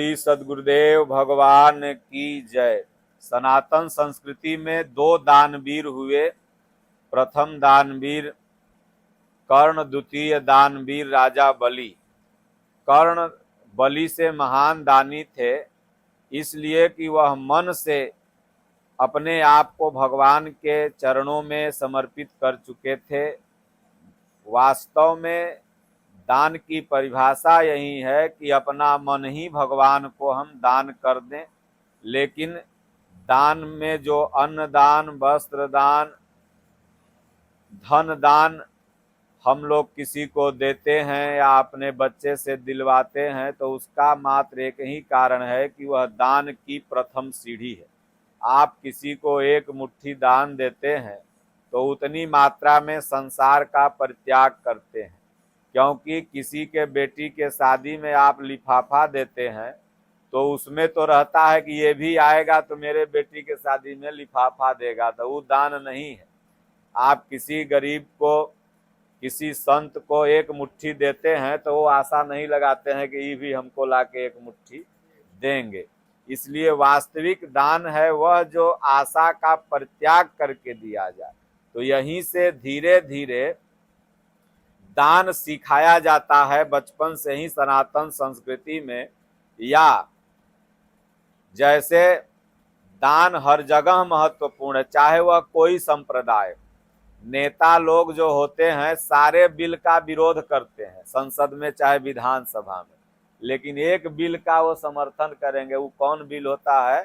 श्री सद्गुरुदेव भगवान की जय। सनातन संस्कृति में दो दानवीर हुए। प्रथम दानवीर कर्ण, द्वितीय दानवीर राजा बलि। कर्ण बलि से महान दानी थे, इसलिए कि वह मन से अपने आप को भगवान के चरणों में समर्पित कर चुके थे। वास्तव में दान की परिभाषा यही है कि अपना मन ही भगवान को हम दान कर दें। लेकिन दान में जो अन्न दान, वस्त्र दान, धन दान हम लोग किसी को देते हैं या अपने बच्चे से दिलवाते हैं, तो उसका मात्र एक ही कारण है कि वह दान की प्रथम सीढ़ी है। आप किसी को एक मुट्ठी दान देते हैं तो उतनी मात्रा में संसार का परित्याग करते हैं, क्योंकि किसी के बेटी के शादी में आप लिफाफा देते हैं तो उसमें तो रहता है कि ये भी आएगा तो मेरे बेटी के शादी में लिफाफा देगा, तो वो दान नहीं है। आप किसी गरीब को, किसी संत को एक मुट्ठी देते हैं तो वो आशा नहीं लगाते हैं कि ये भी हमको लाके एक मुट्ठी देंगे। इसलिए वास्तविक दान है वह जो आशा का परित्याग करके दिया जाए। तो यहीं से धीरे धीरे दान सिखाया जाता है बचपन से ही सनातन संस्कृति में। या जैसे दान हर जगह महत्वपूर्ण है, चाहे वह कोई संप्रदाय। नेता लोग जो होते हैं सारे बिल का विरोध करते हैं संसद में चाहे विधानसभा में, लेकिन एक बिल का वो समर्थन करेंगे। वो कौन बिल होता है?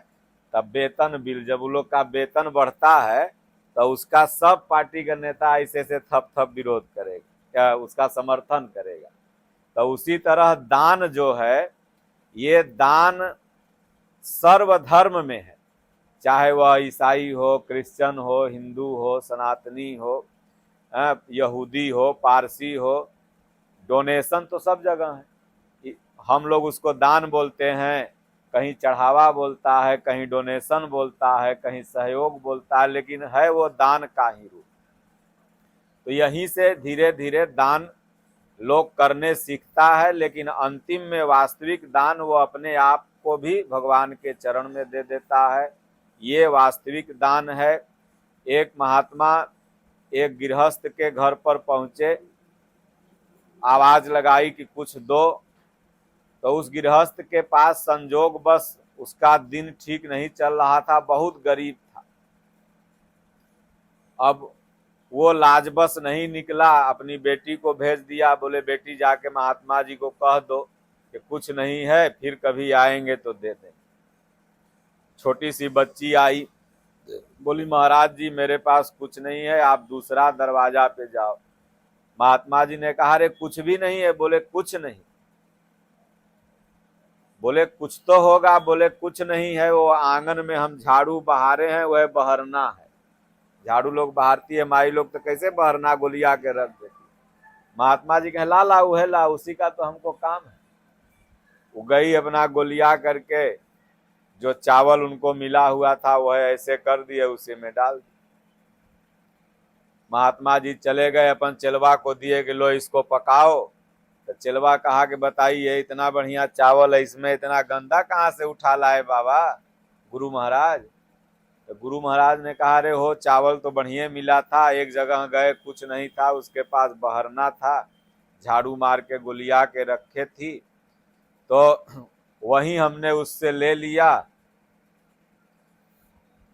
तब वेतन बिल। जब वो लोग का वेतन बढ़ता है तो उसका सब पार्टी का नेता ऐसे से थप थप विरोध करेगा, क्या उसका समर्थन करेगा। तो उसी तरह दान जो है, ये दान सर्वधर्म में है, चाहे वह ईसाई हो, क्रिश्चियन हो, हिंदू हो, सनातनी हो, यहूदी हो, पारसी हो। डोनेशन तो सब जगह है। हम लोग उसको दान बोलते हैं, कहीं चढ़ावा बोलता है, कहीं डोनेशन बोलता है, कहीं सहयोग बोलता है, लेकिन है वो दान का ही रूप। तो यहीं से धीरे धीरे दान लोग करने सीखता है, लेकिन अंतिम में वास्तविक दान वो अपने आप को भी भगवान के चरण में दे देता है। ये वास्तविक दान है। एक महात्मा एक गृहस्थ के घर पर पहुंचे, आवाज लगाई कि कुछ दो। तो उस गृहस्थ के पास संजोग बस उसका दिन ठीक नहीं चल रहा था, बहुत गरीब था। अब वो लाजबस नहीं निकला, अपनी बेटी को भेज दिया, बोले बेटी जाके महात्मा जी को कह दो कि कुछ नहीं है, फिर कभी आएंगे तो दे दें। छोटी सी बच्ची आई, बोली महाराज जी मेरे पास कुछ नहीं है, आप दूसरा दरवाजा पे जाओ। महात्मा जी ने कहा अरे कुछ भी नहीं है। बोले कुछ नहीं। बोले कुछ तो होगा। बोले कुछ नहीं है, वो आंगन में हम झाड़ू बहारे हैं, वह बहरना है। झाड़ू लोग बहारती है, माई लोग तो कैसे बहरना गोलिया के रख देती। महात्मा जी कहे ला ला वह ला, उसी का तो हमको काम है। वो गई अपना गोलिया करके, जो चावल उनको मिला हुआ था वह ऐसे कर दिए, उसी में डाल दिया। महात्मा जी चले गए, अपन चेलवा को दिए कि लो इसको पकाओ। तो चेलवा कहा कि बताइए इतना बढ़िया चावल है, इसमें इतना गंदा कहाँ से उठा लाए बाबा गुरु महाराज। तो गुरु महाराज ने कहा अरे हो चावल तो बढ़िया मिला था, एक जगह गए कुछ नहीं था, उसके पास बहरना था, झाड़ू मार के गोलिया के रखे थी, तो वहीं हमने उससे ले लिया।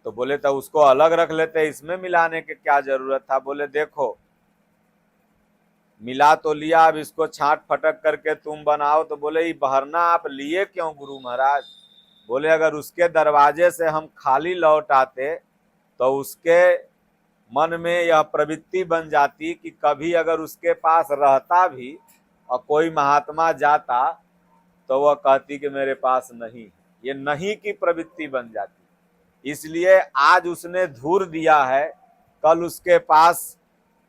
तो बोले तो उसको अलग रख लेते, इसमें मिलाने की क्या जरूरत था। बोले देखो मिला तो लिया, अब इसको छांट फटक करके तुम बनाओ। तो बोले ये बहरना आप लिए क्यों गुरु महाराज? बोले अगर उसके दरवाजे से हम खाली लौट आते तो उसके मन में यह प्रवृत्ति बन जाती कि कभी अगर उसके पास रहता भी और कोई महात्मा जाता तो वह कहती कि मेरे पास नहीं। ये नहीं की प्रवृत्ति बन जाती। इसलिए आज उसने धूर दिया है, कल उसके पास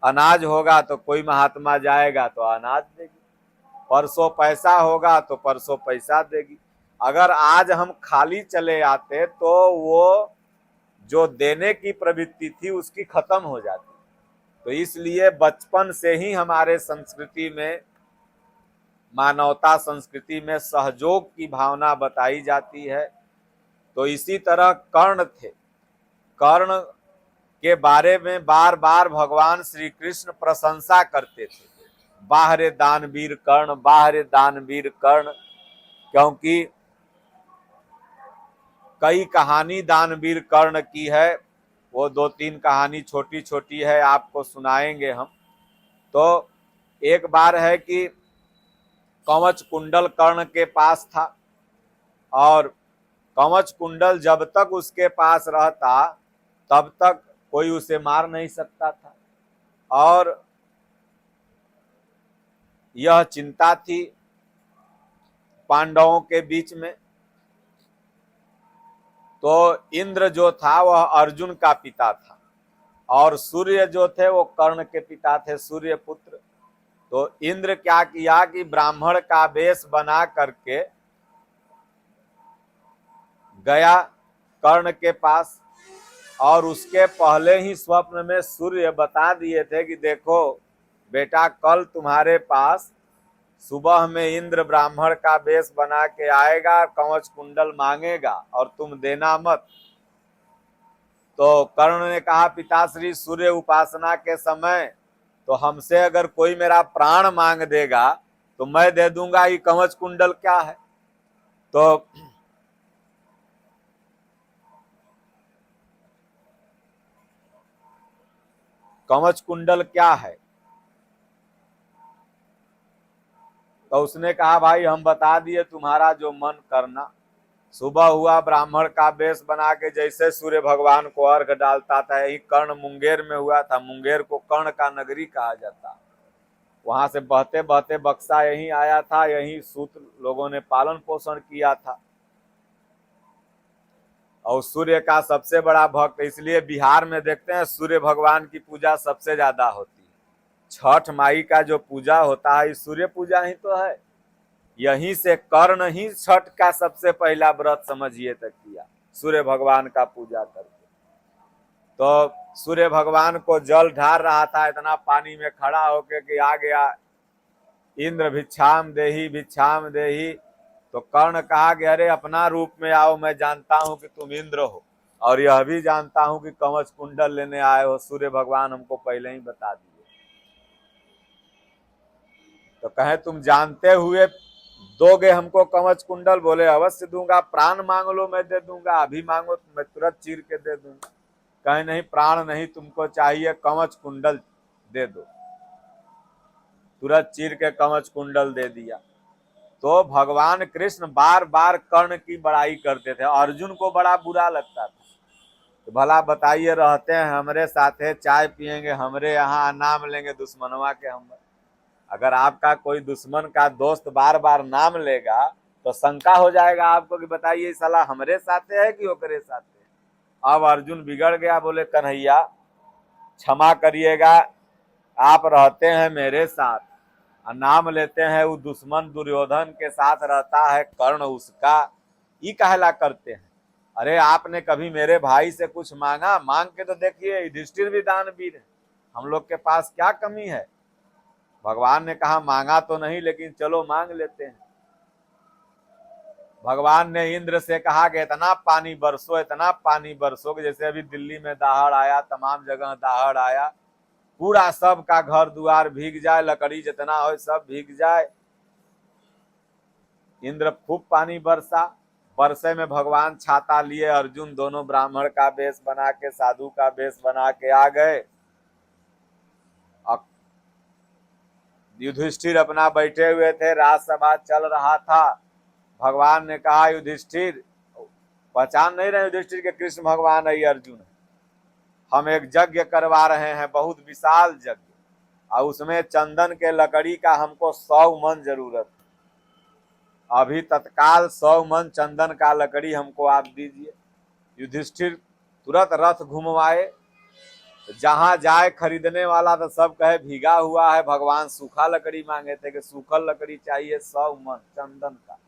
अनाज होगा तो कोई महात्मा जाएगा तो अनाज देगी, परसों पैसा होगा तो परसों पैसा देगी। अगर आज हम खाली चले आते तो वो जो देने की प्रवृत्ति थी उसकी खत्म हो जाती। तो इसलिए बचपन से ही हमारे संस्कृति में मानवता संस्कृति में सहयोग की भावना बताई जाती है। तो इसी तरह कर्ण थे, कर्ण के बारे में बार बार भगवान श्री कृष्ण प्रशंसा करते थे, बाहरे दानवीर कर्ण, बाहरे दानवीर कर्ण, क्योंकि कई कहानी दानवीर कर्ण की है। वो 2-3 कहानी छोटी छोटी है, आपको सुनाएंगे हम। तो एक बार है कि कवच कुंडल कर्ण के पास था, और कवच कुंडल जब तक उसके पास रहता तब तक कोई उसे मार नहीं सकता था, और यह चिंता थी पांडवों के बीच में। तो इंद्र जो था वह अर्जुन का पिता था, और सूर्य जो थे वो कर्ण के पिता थे, सूर्य पुत्र। तो इंद्र क्या किया कि ब्राह्मण का वेश बना करके गया कर्ण के पास, और उसके पहले ही स्वप्न में सूर्य बता दिए थे कि देखो बेटा, कल तुम्हारे पास सुबह में इंद्र ब्राह्मण का वेश बना के आएगा, कवच कुंडल मांगेगा और तुम देना मत। तो कर्ण ने कहा, पिताश्री, सूर्य उपासना के समय तो हमसे अगर कोई मेरा प्राण मांग देगा तो मैं दे दूंगा, ये कवच कुंडल क्या है। तो कवच कुंडल क्या है? तो उसने कहा, भाई हम बता दिए, तुम्हारा जो मन करना। सुबह हुआ, ब्राह्मण का वेश बना के जैसे सूर्य भगवान को अर्घ डालता था, यही कर्ण मुंगेर में हुआ था। मुंगेर को कर्ण का नगरी कहा जाता, वहां से बहते बहते बक्सा यहीं आया था, यहीं सूत लोगों ने पालन पोषण किया था। और सूर्य का सबसे बड़ा भक्त, इसलिए बिहार में देखते हैं सूर्य भगवान की पूजा सबसे ज्यादा होती है। छठ माई का जो पूजा होता है, सूर्य पूजा ही तो है। यहीं से कर्ण ही छठ का सबसे पहला व्रत समझिए तक किया, सूर्य भगवान का पूजा करके। तो सूर्य भगवान को जल ढार रहा था, इतना पानी में खड़ा होके कि आ गया, इंद्र भिक्षाम देही भिक्षाम देही। तो कर्ण कहा कि अरे अपना रूप में आओ, मैं जानता हूं कि तुम इंद्र हो, और यह भी जानता हूं कि कवच कुंडल लेने आए हो, सूर्य भगवान हमको पहले ही बता दिए। तो कहे, तुम जानते हुए दोगे हमको कवच कुंडल? बोले, अवश्य दूंगा, प्राण मांग लो मैं दे दूंगा, अभी मांगो तो मैं तुरंत चीर के दे दूंगा। कहे, नहीं, प्राण नहीं तुमको चाहिए, कवच कुंडल दे दो। तुरंत चीर के कवच कुंडल दे दिया। तो भगवान कृष्ण बार बार कर्ण की बड़ाई करते थे, अर्जुन को बड़ा बुरा लगता था। तो भला बताइए, रहते हैं हमरे साथे, चाय पियेंगे हमरे यहाँ, नाम लेंगे दुश्मनवा के हम। अगर आपका कोई दुश्मन का दोस्त बार बार नाम लेगा तो शंका हो जाएगा आपको कि बताइए साला हमरे साथे है कि ओकरे साथे है। अब अर्जुन बिगड़ गया, बोले, कन्हैया क्षमा करिएगा, आप रहते हैं मेरे साथ, नाम लेते हैं वो दुश्मन दुर्योधन के साथ रहता है कर्ण, उसका ये कहला करते हैं। अरे आपने कभी मेरे भाई से कुछ मांगा? मांग के तो देखिए, युधिष्ठिर भी दानवीर है, हम लोग के पास क्या कमी है? भगवान ने कहा, मांगा तो नहीं, लेकिन चलो मांग लेते हैं। भगवान ने इंद्र से कहा कि इतना पानी बरसो, इतना पानी बरसो कि जैसे अभी दिल्ली में दहाड़ आया, तमाम जगह दहाड़ आया, पूरा सब का घर द्वार भीग जाए, लकड़ी जितना हो सब भीग जाए। इंद्र खूब पानी बरसा। बरसे में भगवान छाता लिए, अर्जुन दोनों ब्राह्मण का वेश बना के, साधु का वेश बना के आ गए। युधिष्ठिर अपना बैठे हुए थे, राजसभा चल रहा था। भगवान ने कहा, युधिष्ठिर, पहचान नहीं रहे युधिष्ठिर के कृष्ण भगवान है, अर्जुन है। हम एक यज्ञ करवा रहे हैं, बहुत विशाल यज्ञ, और उसमें चंदन के लकड़ी का हमको 100 मन जरूरत है। अभी तत्काल 100 मन चंदन का लकड़ी हमको आप दीजिए। युधिष्ठिर तुरंत रथ घुमवाए, जहां जाए खरीदने वाला तो सब कहे भीगा हुआ है, भगवान सूखा लकड़ी मांगे थे कि सूखल लकड़ी चाहिए 100 मन चंदन का।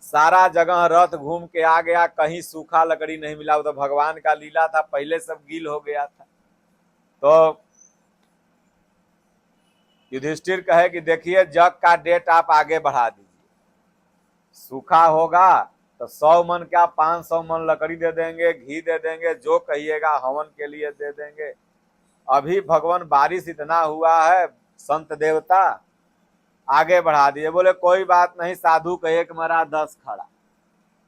सारा जगह रथ घूम के आ गया, कहीं सूखा लकड़ी नहीं मिला। तो भगवान का लीला था, पहले सब गील हो गया था। तो युधिष्ठिर कहे कि देखिए जग का डेट आप आगे बढ़ा दीजिए, सूखा होगा तो 100 मन क्या 500 मन लकड़ी दे देंगे, घी दे देंगे, जो कहिएगा हवन के लिए दे देंगे। अभी भगवान बारिश इतना हुआ है, संत देवता आगे बढ़ा दिए। बोले कोई बात नहीं, साधु कहे कि मरा 10 खड़ा।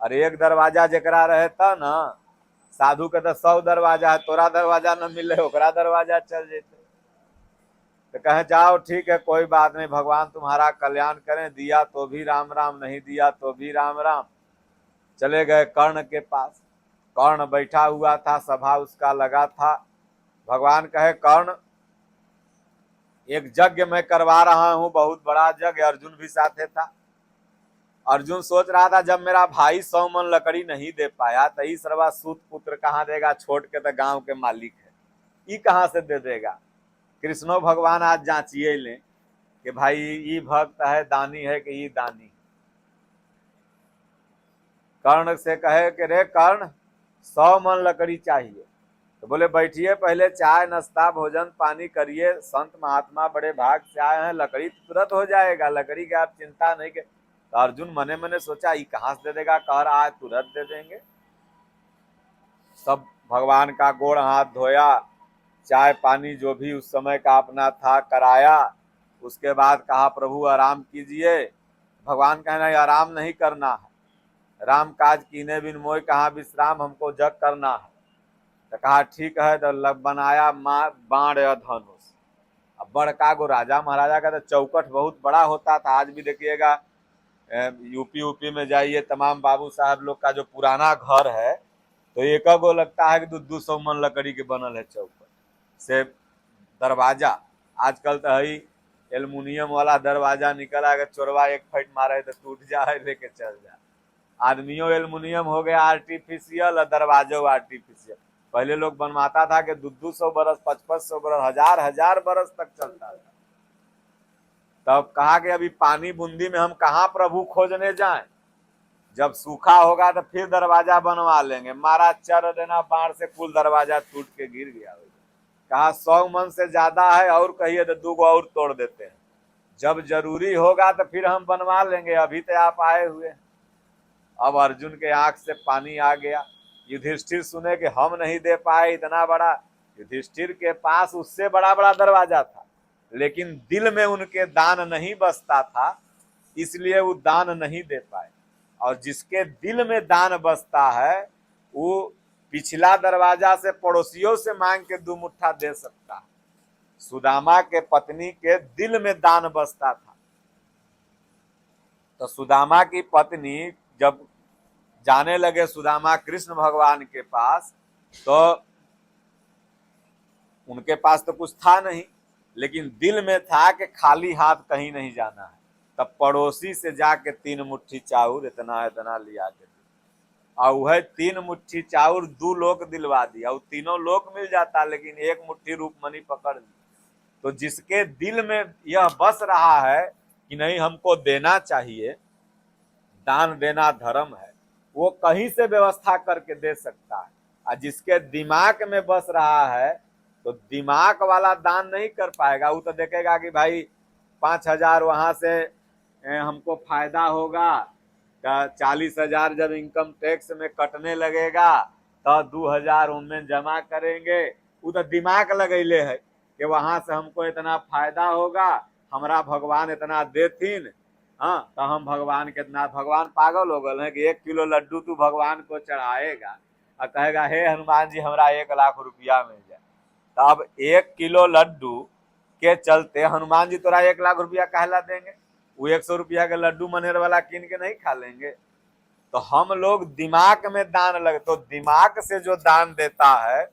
अरे एक दरवाजा जकरा रहे था ना, साधु के तो 100 दरवाजा है, तोरा दरवाजा न मिले ओकरा दरवाजा चल जेते। तो कहे जाओ ठीक है कोई बात नहीं, भगवान तुम्हारा कल्याण करें, दिया तो भी राम राम, नहीं दिया तो भी राम राम। चले गए कर्ण के पास। कर्ण बैठा हुआ था, सभा उसका लगा था। भगवान कहे कर्ण एक यज्ञ मैं करवा रहा हूं, बहुत बड़ा यज्ञ, अर्जुन भी साथे था। अर्जुन सोच रहा था जब मेरा भाई 100 मन लकड़ी नहीं दे पाया तो ई सर्वा सूत पुत्र कहाँ देगा, छोड़ के तो गांव के मालिक है, ई कहां से दे देगा। कृष्णो भगवान आज जांचिए ले कि भाई ई भक्त है, दानी है कि ई दानी। कर्ण से कहे कि रे कर्ण 100 मन लकड़ी चाहिए। तो बोले बैठिए पहले चाय नाश्ता भोजन पानी करिए, संत महात्मा बड़े भाग से आए हैं, लकड़ी तुरंत हो जाएगा, लकड़ी की आप चिंता नहीं के। तो अर्जुन मने मने सोचा ये कहां से दे देगा, कह रहा है तुरंत दे देंगे। सब भगवान का गोड़ हाथ धोया, चाय पानी जो भी उस समय का अपना था कराया। उसके बाद कहा प्रभु आराम कीजिए। भगवान कहना आराम नहीं करना है, राम काज कीने बिन मोय कहा विश्राम, हमको जग करना है। तो कहा ठीक है, तो बनाया बाण या धनुष। अब बड़का गो राजा महाराजा का तो चौकट बहुत बड़ा होता था। आज भी देखिएगा यूपी में जाइए, तमाम बाबू साहब लोग का जो पुराना घर है तो एक गो लगता है कि 200 मन लकड़ी के बनल है चौकट से दरवाजा। आजकल तो है एल्युमिनियम वाला दरवाजा निकला है, चोरवा एक फट मारे तो टूट जाए लेके चल जाए। आदमियों एल्युमिनियम हो गया आर्टिफिशियल और दरवाजो आर्टिफिशियल। पहले लोग बनवाता था कि 200 बरस 500 बरस 1000 बरस तक चलता था। तब कहा कि अभी पानी बूंदी में हम कहाँ प्रभु खोजने जाएं, जब सूखा होगा तो फिर दरवाजा बनवा लेंगे। मारा चर देना बाढ़ से, कुल दरवाजा टूट के गिर गया। कहा 100 मन से ज्यादा है और कहिए तो 2 और तोड़ देते हैं, जब जरूरी होगा तो फिर हम बनवा लेंगे, अभी तो आप आए हुए। अब अर्जुन के आंख से पानी आ गया। युधिष्ठिर सुने कि हम नहीं दे पाए इतना बड़ा, युधिष्ठिर के पास उससे बड़ा बड़ा दरवाजा था, लेकिन दिल में उनके दान नहीं बसता था, इसलिए वो दान नहीं दे पाए। और जिसके दिल में दान बसता है वो पिछला दरवाजा से पड़ोसियों से मांग के 2 मुट्ठा दे सकता है। सुदामा के पत्नी के दिल में दान बसता था। तो सुदामा की पत्नी जब जाने लगे सुदामा कृष्ण भगवान के पास, तो उनके पास तो कुछ था नहीं, लेकिन दिल में था कि खाली हाथ कहीं नहीं जाना है। तब पड़ोसी से जाके 3 मुट्ठी चाउर इतना इतना लिया के, और वह 3 मुट्ठी चाउर 2 लोग दिलवा दिया। और तीनों लोग मिल जाता, लेकिन 1 मुट्ठी रूपमणि पकड़ ली। तो जिसके दिल में यह बस रहा है कि नहीं हमको देना चाहिए, दान देना धर्म है, वो कहीं से व्यवस्था करके दे सकता है। और जिसके दिमाग में बस रहा है तो दिमाग वाला दान नहीं कर पाएगा। वो तो देखेगा कि भाई 5000 वहां से हमको फायदा होगा, 40,000 जब इनकम टैक्स में कटने लगेगा तो 2000 उनमें जमा करेंगे। वो तो दिमाग लगैले है कि वहां से हमको इतना फायदा होगा, हमारा भगवान इतना देथिन, हाँ तो हम भगवान के इतना। भगवान पागल हो गए हैं कि 1 किलो लड्डू तू भगवान को चढ़ाएगा और कहेगा हे हनुमान जी हमरा 1 लाख रुपया मिल जाए। तो अब 1 किलो लड्डू के चलते हनुमान जी तोरा 1 लाख रुपया कहला देंगे? वो 100 रुपया के लड्डू मनेर वाला कीन के नहीं खा लेंगे। तो हम लोग दिमाग में दान लगे, तो दिमाग से जो दान देता है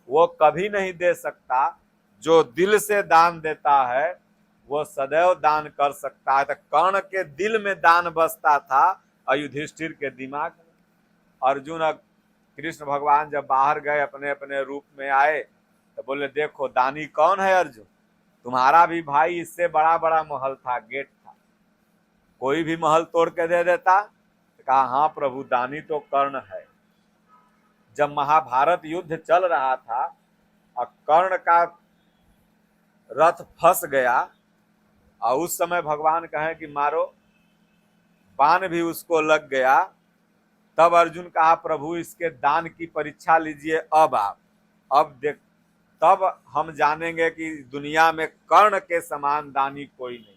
वो कभी नहीं दे सकता, जो दिल से दान देता है वो सदैव दान कर सकता है। तो कर्ण के दिल में दान बसता था और युधिष्ठिर के दिमाग में। अर्जुन कृष्ण भगवान जब बाहर गए अपने अपने रूप में आए तो बोले देखो दानी कौन है अर्जुन, तुम्हारा भी भाई इससे बड़ा बड़ा महल था, गेट था, कोई भी महल तोड़ के दे देता। तो कहा हाँ प्रभु दानी तो कर्ण है। जब महाभारत युद्ध चल रहा था और कर्ण का रथ फंस गया और उस समय भगवान कहें कि मारो, बाण भी उसको लग गया। तब अर्जुन कहा प्रभु इसके दान की परीक्षा लीजिए अब आप, अब देख, तब हम जानेंगे कि दुनिया में कर्ण के समान दानी कोई नहीं।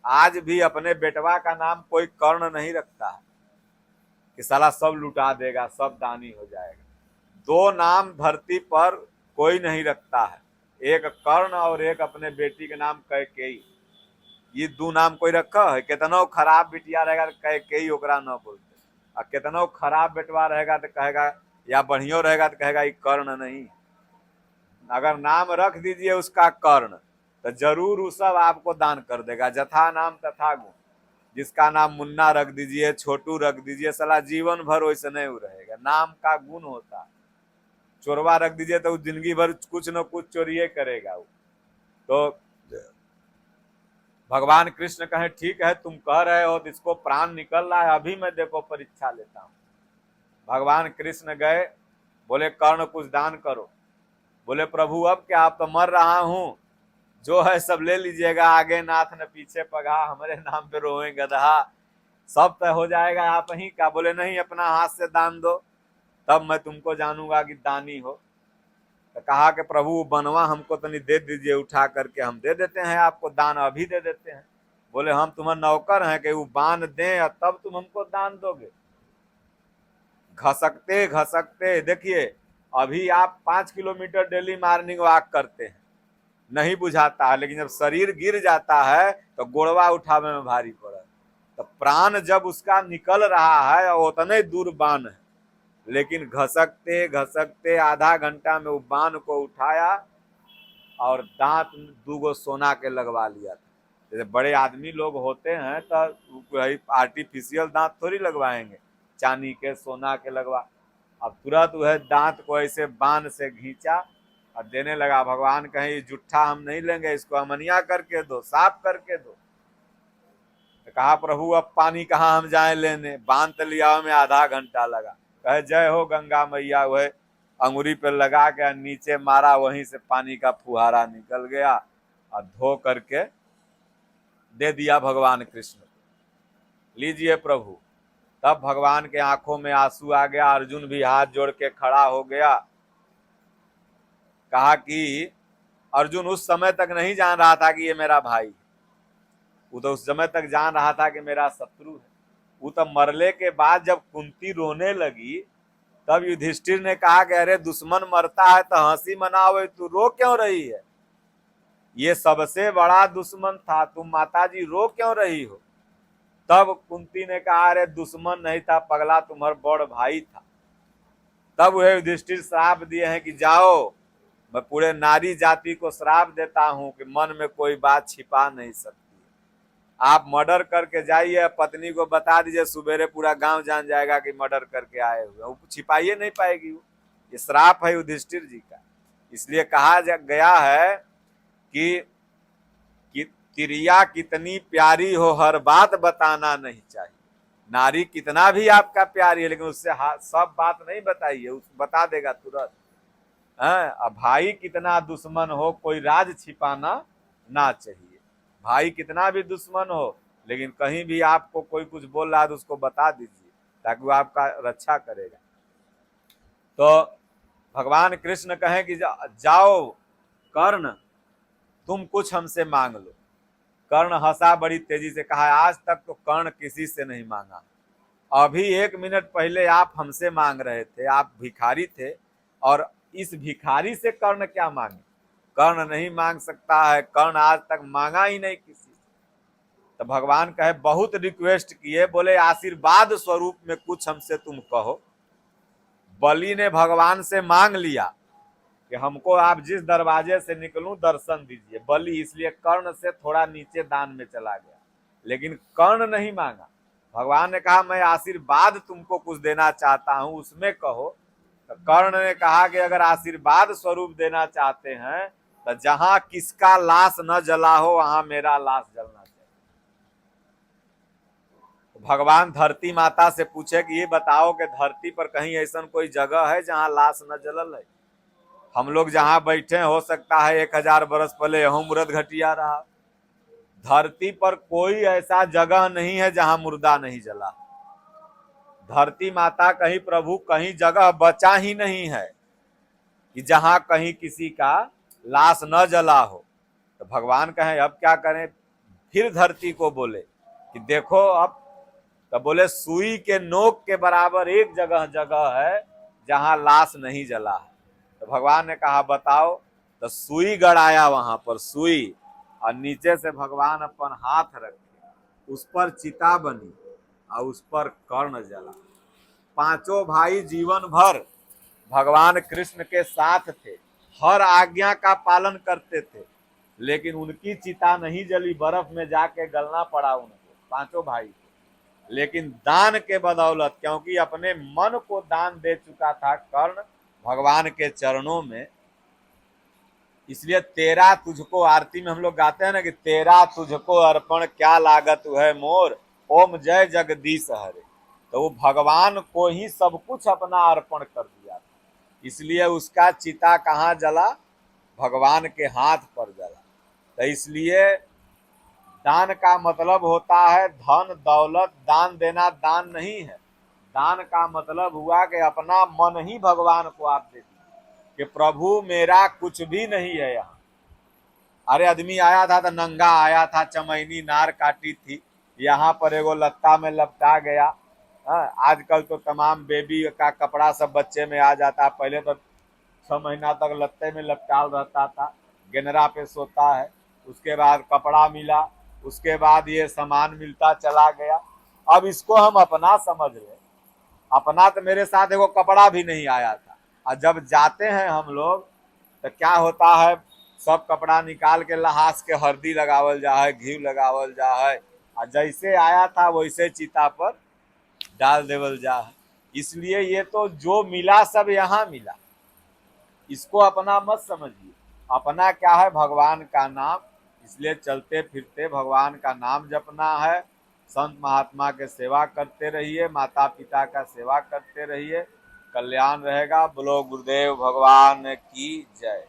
आज भी अपने बेटवा का नाम कोई कर्ण नहीं रखता है कि साला सब लुटा देगा, सब दानी हो जाएगा। दो नाम धरती पर कोई नहीं रखता है, एक कर्ण और एक अपने बेटी के नाम कैकेयी। ये दो नाम कोई रखा है? कितनो खराब बिटिया रहेगा तो कैकेयी ओकरा न बोलते, और कितनो खराब बेटवा रहेगा तो कहेगा, या बढ़िया रहेगा तो कहेगा ये कर्ण नहीं। अगर नाम रख दीजिए उसका कर्ण तो जरूर वो सब आपको दान कर देगा। जथा नाम तथा गुण, जिसका नाम मुन्ना रख दीजिए, छोटू रख दीजिए, साला जीवन भर वैसे नहीं रहेगा। नाम का गुण होता है। चोरवा रख दीजिए तो जिंदगी भर कुछ न कुछ चोरिए करेगा वो। तो भगवान कृष्ण कहे ठीक है तुम कह रहे हो, इसको प्राण निकल रहा है, अभी मैं देखो परीक्षा लेता हूं। भगवान कृष्ण गए, बोले कर्ण कुछ दान करो। बोले प्रभु अब क्या, आप तो मर रहा हूं, जो है सब ले लीजिएगा, आगे नाथ न पीछे पगा, हमारे नाम पे रोए गधा, सब तय हो जाएगा आप ही का। बोले नहीं, अपना हाथ से दान दो, तब मैं तुमको जानूंगा कि दानी हो। तो कहा कि प्रभु बनवा हमको तनी दे दीजिए, उठा करके हम दे देते हैं आपको दान, अभी दे देते हैं। बोले हम तुम्हारे नौकर हैं कि वो बांध दें और तब तुम हमको दान दोगे? घसकते घसकते देखिए, अभी आप 5 किलोमीटर डेली मॉर्निंग वॉक करते हैं, नहीं बुझाता है, लेकिन जब शरीर गिर जाता है तो गोड़वा उठावे में भारी पड़ा। तो प्राण जब उसका निकल रहा है और उतने दूर बाण है, लेकिन घसकते घसकते आधा घंटा में वो बाण को उठाया और दांत 2 सोना के लगवा लिया था। जैसे बड़े आदमी लोग होते हैं तो आर्टिफिशियल दांत थोड़ी लगवाएंगे, चांदी के सोना के लगवा। अब तुरंत वह दांत को ऐसे बाण से घींचा और देने लगा। भगवान कहीं जुट्ठा हम नहीं लेंगे, इसको अमनिया करके दो, साफ करके दो। तो कहा प्रभु अब पानी कहाँ हम जाए लेने, बांध लिया में आधा घंटा लगा। कहे जय हो गंगा मैया, वह अंगुरी पे लगा के नीचे मारा, वहीं से पानी का फुहारा निकल गया और धो करके दे दिया भगवान कृष्ण को, लीजिए प्रभु। तब भगवान के आंखों में आंसू आ गया। अर्जुन भी हाथ जोड़ के खड़ा हो गया। कहा कि अर्जुन उस समय तक नहीं जान रहा था कि ये मेरा भाई, वो तो उस समय तक जान रहा था कि मेरा शत्रु है। वो तो मरले के बाद जब कुंती रोने लगी तब युधिष्ठिर ने कहा कि अरे दुश्मन मरता है तो हंसी मनाओ, तू रो क्यों रही है? ये सबसे बड़ा दुश्मन था, तुम माताजी रो क्यों रही हो? तब कुंती ने कहा अरे दुश्मन नहीं था पगला, तुम्हारा बड़ भाई था। तब वह युधिष्ठिर श्राप दिए हैं कि जाओ, मैं पूरे नारी जाति को श्राप देता हूं कि मन में कोई बात छिपा नहीं सकती। आप मर्डर करके जाइए, पत्नी को बता दीजिए, सुबेरे पूरा गांव जान जाएगा कि मर्डर करके आए हुए, वो छिपाइए नहीं पाएगी। वो ये श्राप है युधिष्ठिर जी का। इसलिए कहा गया है कि तिरिया कितनी प्यारी हो हर बात बताना नहीं चाहिए। नारी कितना भी आपका प्यारी है लेकिन उससे सब बात नहीं बताइए, उस बता देगा तुरंत। अब भाई कितना दुश्मन हो कोई राज छिपाना ना चाहिए। भाई कितना भी दुश्मन हो लेकिन कहीं भी आपको कोई कुछ बोल रहा है तो उसको बता दीजिए ताकि वो आपका रक्षा करेगा। तो भगवान कृष्ण कहें कि जाओ कर्ण तुम कुछ हमसे मांग लो। कर्ण हंसा बड़ी तेजी से, कहा आज तक तो कर्ण किसी से नहीं मांगा, अभी 1 मिनट पहले आप हमसे मांग रहे थे, आप भिखारी थे, और इस भिखारी से कर्ण क्या मांगे? कर्ण नहीं मांग सकता है, कर्ण आज तक मांगा ही नहीं किसी से। तो भगवान कहे बहुत रिक्वेस्ट किए, बोले आशीर्वाद स्वरूप में कुछ हमसे तुम कहो। बलि ने भगवान से मांग लिया कि हमको आप जिस दरवाजे से निकलूं दर्शन दीजिए, बलि इसलिए कर्ण से थोड़ा नीचे दान में चला गया, लेकिन कर्ण नहीं मांगा। भगवान ने कहा मैं आशीर्वाद तुमको कुछ देना चाहता हूं, उसमें कहो। तो कर्ण ने कहा कि अगर आशीर्वाद स्वरूप देना चाहते हैं तो जहां किसका लाश न जला हो वहां मेरा लाश जलना चाहिए। तो भगवान धरती माता से पूछे कि ये बताओ कि धरती पर कहीं ऐसा कोई जगह है जहां लाश न जलल है? हम लोग जहां बैठे हो सकता है 1000 बरस पहले यहूं मूर्त घटिया रहा, धरती पर कोई ऐसा जगह नहीं है जहां मुर्दा नहीं जला। धरती माता कहीं प्रभु कहीं जगह बचा ही नहीं है कि जहां कहीं किसी का लाश न जला हो। तो भगवान कहें अब क्या करें, फिर धरती को बोले कि देखो अब, तो बोले सुई के नोक के बराबर एक जगह है जहां लाश नहीं जला है। तो भगवान ने कहा बताओ, तो सुई गड़ाया वहां पर सुई, और नीचे से भगवान अपन हाथ रखे, उस पर चिता बनी और उस पर कर्ण जला। पांचों भाई जीवन भर भगवान कृष्ण के साथ थे, हर आज्ञा का पालन करते थे, लेकिन उनकी चिता नहीं जली, बर्फ में जाके गलना पड़ा उनको, पांचों भाई। लेकिन दान के बदौलत, क्योंकि अपने मन को दान दे चुका था कर्ण भगवान के चरणों में, इसलिए तेरा तुझको, आरती में हम लोग गाते हैं ना कि तेरा तुझको अर्पण क्या लागत है मोर, ओम जय जगदीश हरे। तो वो भगवान को ही सब कुछ अपना अर्पण कर दिया था, इसलिए उसका चिता कहाँ जला, भगवान के हाथ पर जला। तो इसलिए दान का मतलब होता है धन दौलत, दान देना दान नहीं है। दान का मतलब हुआ कि अपना मन ही भगवान को आप दे दीजिए कि प्रभु मेरा कुछ भी नहीं है यहाँ। अरे आदमी आया था तो नंगा आया था, चमैनी नार काटी थी, यहाँ पर एगो लत्ता में लपटा गया। आजकल तो तमाम बेबी का कपड़ा सब बच्चे में आ जाता, पहले तो 6 महीना तक लत्ते में लपटाल रहता था, गेनरा पे सोता है, उसके बाद कपड़ा मिला, उसके बाद ये सामान मिलता चला गया। अब इसको हम अपना समझ रहे, अपना तो मेरे साथ एगो कपड़ा भी नहीं आया था। और जब जाते हैं हम लोग तो क्या होता है, सब कपड़ा निकाल के लहास के हल्दी लगावल जा है, घी लगावल जा है, और जैसे आया था वैसे चिता पर डाल देवल जा है। इसलिए ये तो जो मिला सब यहाँ मिला, इसको अपना मत समझिए। अपना क्या है, भगवान का नाम। इसलिए चलते फिरते भगवान का नाम जपना है, संत महात्मा के सेवा करते रहिए, माता पिता का सेवा करते रहिए, कल्याण रहेगा। बोलो गुरुदेव भगवान की जय।